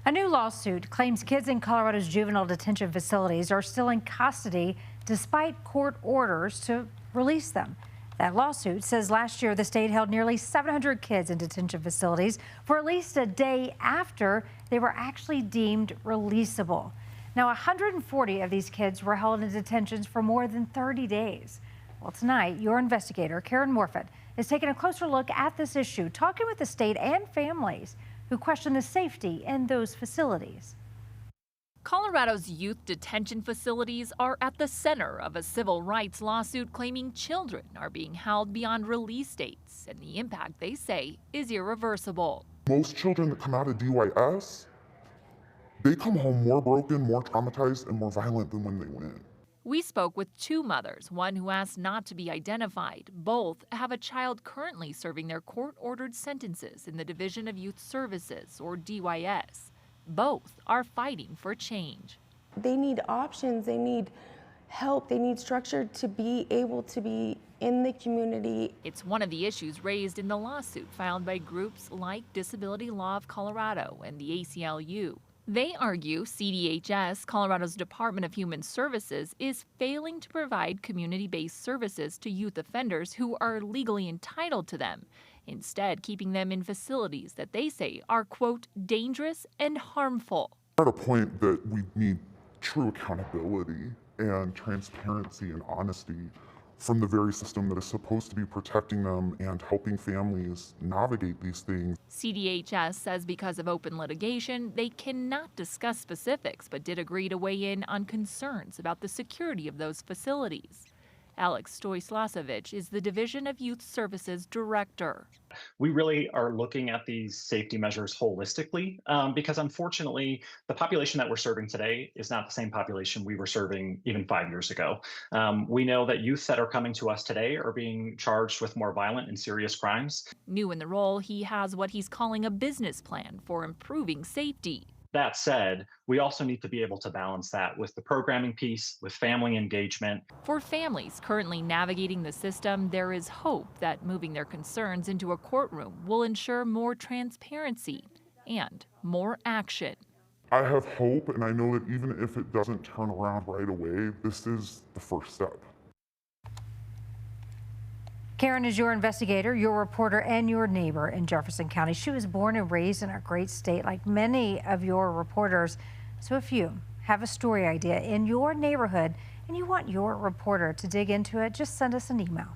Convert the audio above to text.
A new lawsuit claims kids in Colorado's juvenile detention facilities are still in custody despite court orders to release them. That lawsuit says last year the state held nearly 700 kids in detention facilities for at least a day after they were actually deemed releasable. Now, 140 of these kids were held in detentions for more than 30 days. Well, tonight, your investigator, Karen Morfitt, is taking a closer look at this issue, talking with the state and families who question the safety in those facilities. Colorado's youth detention facilities are at the center of a civil rights lawsuit claiming children are being held beyond release dates, and the impact, they say, is irreversible. Most children that come out of DYS, they come home more broken, more traumatized, and more violent than when they went in. We spoke with two mothers, one who asked not to be identified. Both have a child currently serving their court-ordered sentences in the Division of Youth Services, or DYS. Both are fighting for change. They need options, they need help, they need structure to be able to be in the community. It's one of the issues raised in the lawsuit filed by groups like Disability Law of Colorado and the ACLU. They argue CDHS, Colorado's Department of Human Services, is failing to provide community-based services to youth offenders who are legally entitled to them, instead keeping them in facilities that they say are, quote, dangerous and harmful. At a point that we need true accountability and transparency and honesty from the very system that is supposed to be protecting them and helping families navigate these things. CDHS says because of open litigation, they cannot discuss specifics, but did agree to weigh in on concerns about the security of those facilities. Alex Stoyslasovich is the Division of Youth Services Director. We really are looking at these safety measures holistically because unfortunately, the population that we're serving today is not the same population we were serving even 5 years ago. We know that youth that are coming to us today are being charged with more violent and serious crimes. New in the role, he has what he's calling a business plan for improving safety. That said, we also need to be able to balance that with the programming piece, with family engagement. For families currently navigating the system, there is hope that moving their concerns into a courtroom will ensure more transparency and more action. I have hope, and I know that even if it doesn't turn around right away, this is the first step. Karen is your investigator, your reporter, and your neighbor in Jefferson County. She was born and raised in our great state like many of your reporters. So if you have a story idea in your neighborhood and you want your reporter to dig into it, just send us an email.